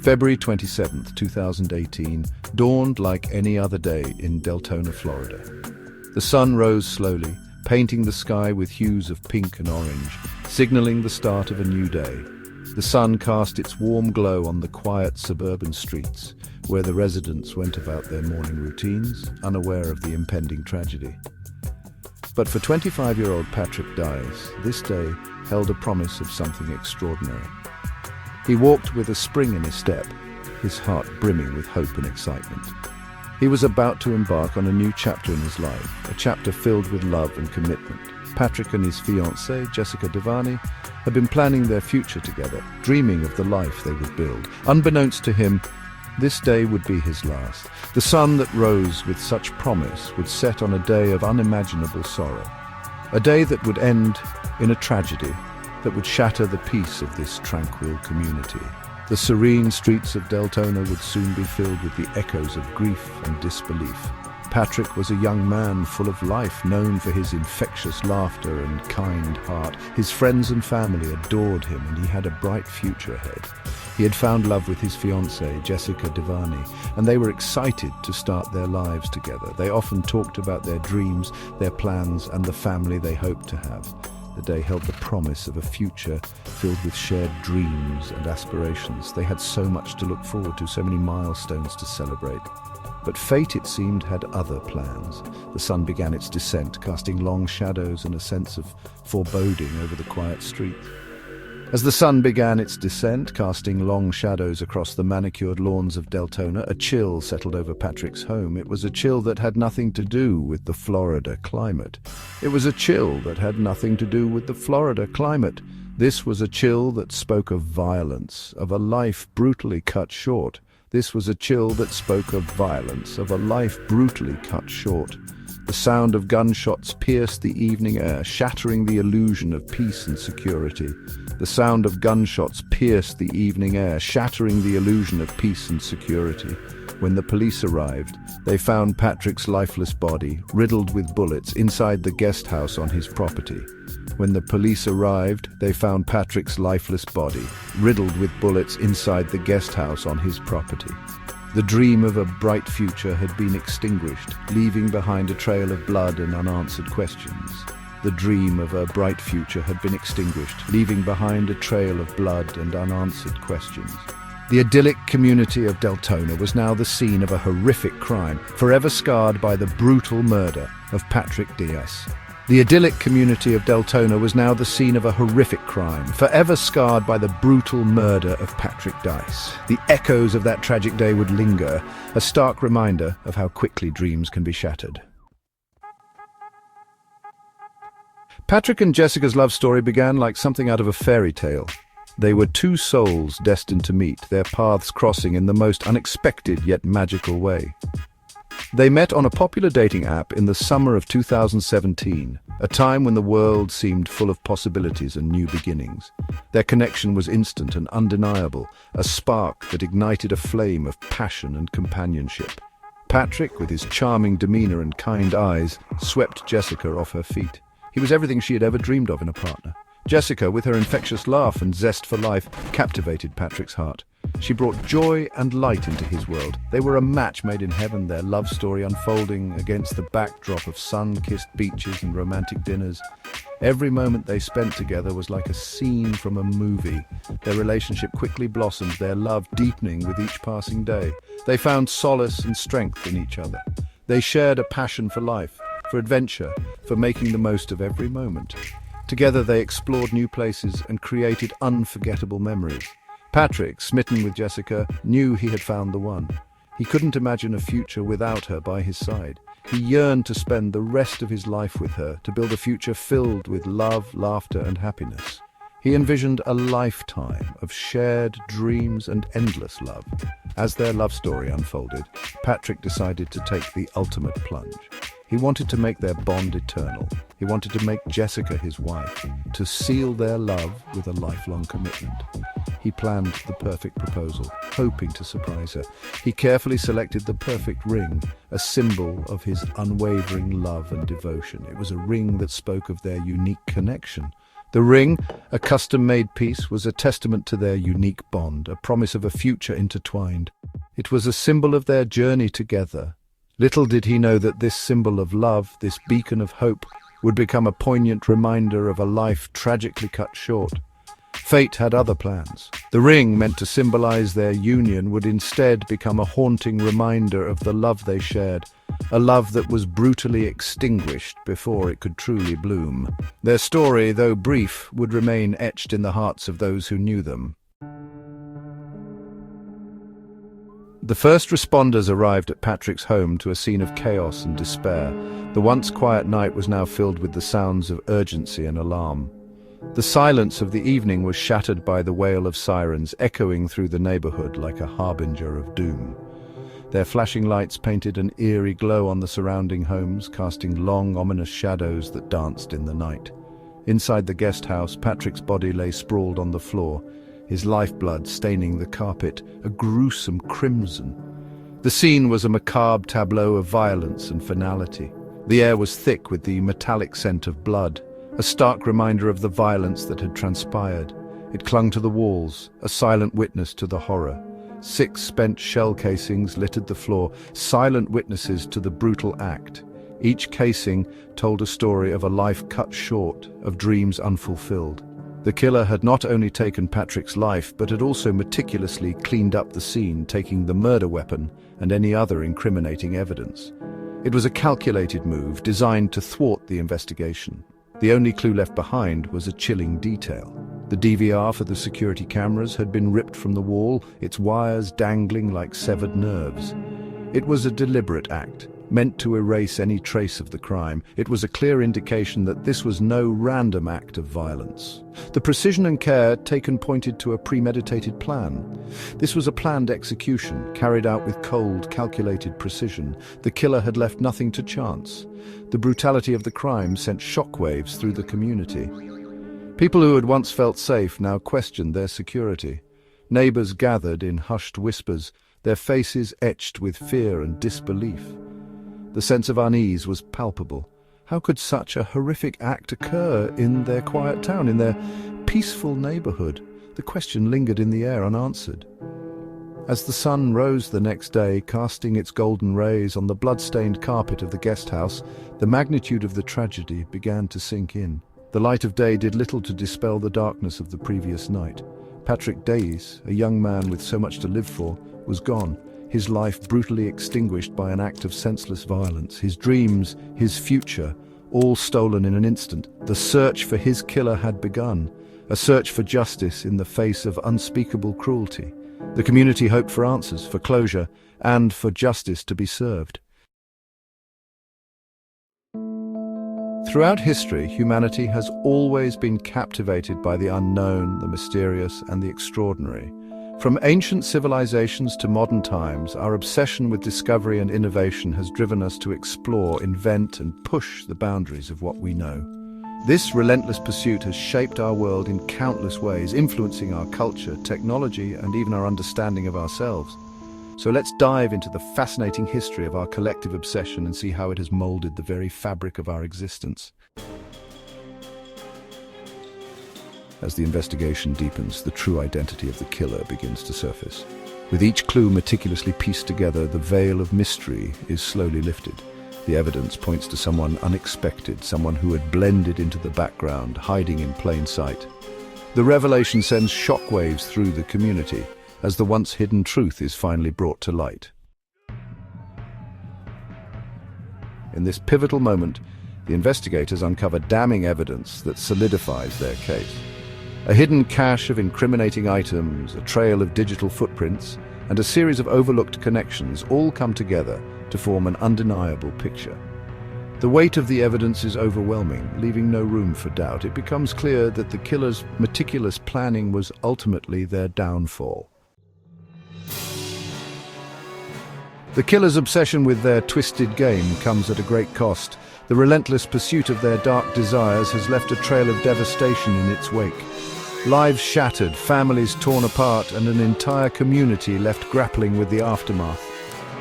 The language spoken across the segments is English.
February 27th, 2018, dawned like any other day in Deltona, Florida. The sun rose slowly, painting the sky with hues of pink and orange, signaling the start of a new day. The sun cast its warm glow on the quiet suburban streets, where the residents went about their morning routines, unaware of the impending tragedy. But for 25-year-old Patrick Deis, this day held a promise of something extraordinary. He walked with a spring in his step, his heart brimming with hope and excitement. He was about to embark on a new chapter in his life, a chapter filled with love and commitment. Patrick and his fiancée, Jessica Devani, had been planning their future together, dreaming of the life they would build. Unbeknownst to him, this day would be his last. The sun that rose with such promise would set on a day of unimaginable sorrow, a day that would end in a tragedy that would shatter the peace of this tranquil community. The serene streets of Deltona would soon be filled with the echoes of grief and disbelief. Patrick was a young man full of life, known for his infectious laughter and kind heart. His friends and family adored him, and he had a bright future ahead. He had found love with his fiancée, Jessica Devani, and they were excited to start their lives together. They often talked about their dreams, their plans, and the family they hoped to have. The day held the promise of a future filled with shared dreams and aspirations. They had so much to look forward to, so many milestones to celebrate. But fate, it seemed, had other plans. The sun began its descent, casting long shadows and a sense of foreboding over the quiet streets. As the sun began its descent, casting long shadows across the manicured lawns of Deltona, a chill settled over Patrick's home. It was a chill that had nothing to do with the Florida climate. It was a chill that had nothing to do with the Florida climate. This was a chill that spoke of violence, of a life brutally cut short. This was a chill that spoke of violence, of a life brutally cut short. The sound of gunshots pierced the evening air, shattering the illusion of peace and security. The sound of gunshots pierced the evening air, shattering the illusion of peace and security. When the police arrived, they found Patrick's lifeless body, riddled with bullets, inside the guest house on his property. When the police arrived, they found Patrick's lifeless body, riddled with bullets, inside the guest house on his property. The dream of a bright future had been extinguished, leaving behind a trail of blood and unanswered questions. The dream of a bright future had been extinguished, leaving behind a trail of blood and unanswered questions. The idyllic community of Deltona was now the scene of a horrific crime, forever scarred by the brutal murder of Patrick Deis. The idyllic community of Deltona was now the scene of a horrific crime, forever scarred by the brutal murder of Patrick Deis. The echoes of that tragic day would linger, a stark reminder of how quickly dreams can be shattered. Patrick and Jessica's love story began like something out of a fairy tale. They were two souls destined to meet, their paths crossing in the most unexpected yet magical way. They met on a popular dating app in the summer of 2017, a time when the world seemed full of possibilities and new beginnings. Their connection was instant and undeniable, a spark that ignited a flame of passion and companionship. Patrick, with his charming demeanor and kind eyes, swept Jessica off her feet. He was everything she had ever dreamed of in a partner. Jessica, with her infectious laugh and zest for life, captivated Patrick's heart. She brought joy and light into his world. They were a match made in heaven, their love story unfolding against the backdrop of sun-kissed beaches and romantic dinners. Every moment they spent together was like a scene from a movie. Their relationship quickly blossomed, their love deepening with each passing day. They found solace and strength in each other. They shared a passion for life, for adventure, for making the most of every moment. Together they explored new places and created unforgettable memories. Patrick, smitten with Jessica, knew he had found the one. He couldn't imagine a future without her by his side. He yearned to spend the rest of his life with her, to build a future filled with love, laughter, and happiness. He envisioned a lifetime of shared dreams and endless love. As their love story unfolded, Patrick decided to take the ultimate plunge. He wanted to make their bond eternal. He wanted to make Jessica his wife, to seal their love with a lifelong commitment. He planned the perfect proposal, hoping to surprise her. He carefully selected the perfect ring, a symbol of his unwavering love and devotion. It was a ring that spoke of their unique connection, The ring, a custom-made piece, was a testament to their unique bond, a promise of a future intertwined. It was a symbol of their journey together. Little did he know that this symbol of love, this beacon of hope, would become a poignant reminder of a life tragically cut short. Fate had other plans. The ring, meant to symbolize their union, would instead become a haunting reminder of the love they shared, a love that was brutally extinguished before it could truly bloom. Their story, though brief, would remain etched in the hearts of those who knew them. The first responders arrived at Patrick's home to a scene of chaos and despair. The once quiet night was now filled with the sounds of urgency and alarm. The silence of the evening was shattered by the wail of sirens echoing through the neighborhood like a harbinger of doom. Their flashing lights painted an eerie glow on the surrounding homes, casting long, ominous shadows that danced in the night. Inside the guest house, Patrick's body lay sprawled on the floor, his lifeblood staining the carpet, a gruesome crimson. The scene was a macabre tableau of violence and finality. The air was thick with the metallic scent of blood, a stark reminder of the violence that had transpired. It clung to the walls, a silent witness to the horror. 6 spent shell casings littered the floor, silent witnesses to the brutal act. Each casing told a story of a life cut short, of dreams unfulfilled. The killer had not only taken Patrick's life, but had also meticulously cleaned up the scene, taking the murder weapon and any other incriminating evidence. It was a calculated move designed to thwart the investigation. The only clue left behind was a chilling detail. The DVR for the security cameras had been ripped from the wall, its wires dangling like severed nerves. It was a deliberate act, meant to erase any trace of the crime. It was a clear indication that this was no random act of violence. The precision and care taken pointed to a premeditated plan. This was a planned execution, carried out with cold, calculated precision. The killer had left nothing to chance. The brutality of the crime sent shockwaves through the community. People who had once felt safe now questioned their security. Neighbors gathered in hushed whispers, their faces etched with fear and disbelief. The sense of unease was palpable. How could such a horrific act occur in their quiet town, in their peaceful neighborhood? The question lingered in the air unanswered. As the sun rose the next day, casting its golden rays on the blood-stained carpet of the guest house, the magnitude of the tragedy began to sink in. The light of day did little to dispel the darkness of the previous night. Patrick Deis, a young man with so much to live for, was gone, his life brutally extinguished by an act of senseless violence, his dreams, his future, all stolen in an instant. The search for his killer had begun, a search for justice in the face of unspeakable cruelty. The community hoped for answers, for closure, and for justice to be served. Throughout history, humanity has always been captivated by the unknown, the mysterious, and the extraordinary. From ancient civilizations to modern times, our obsession with discovery and innovation has driven us to explore, invent, and push the boundaries of what we know. This relentless pursuit has shaped our world in countless ways, influencing our culture, technology, and even our understanding of ourselves. So let's dive into the fascinating history of our collective obsession and see how it has molded the very fabric of our existence. As the investigation deepens, the true identity of the killer begins to surface. With each clue meticulously pieced together, the veil of mystery is slowly lifted. The evidence points to someone unexpected, someone who had blended into the background, hiding in plain sight. The revelation sends shockwaves through the community, as the once hidden truth is finally brought to light. In this pivotal moment, the investigators uncover damning evidence that solidifies their case. A hidden cache of incriminating items, a trail of digital footprints, and a series of overlooked connections all come together to form an undeniable picture. The weight of the evidence is overwhelming, leaving no room for doubt. It becomes clear that the killer's meticulous planning was ultimately their downfall. The killer's obsession with their twisted game comes at a great cost. The relentless pursuit of their dark desires has left a trail of devastation in its wake. Lives shattered, families torn apart, and an entire community left grappling with the aftermath.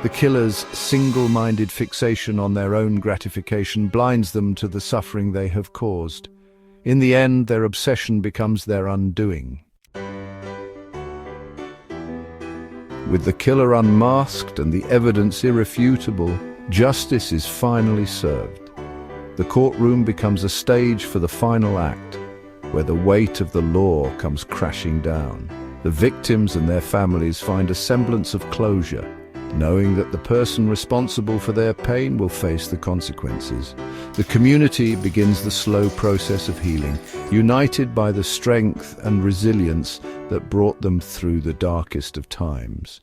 The killer's single-minded fixation on their own gratification blinds them to the suffering they have caused. In the end, their obsession becomes their undoing. With the killer unmasked and the evidence irrefutable, justice is finally served. The courtroom becomes a stage for the final act, where the weight of the law comes crashing down. The victims and their families find a semblance of closure, knowing that the person responsible for their pain will face the consequences. The community begins the slow process of healing, united by the strength and resilience that brought them through the darkest of times.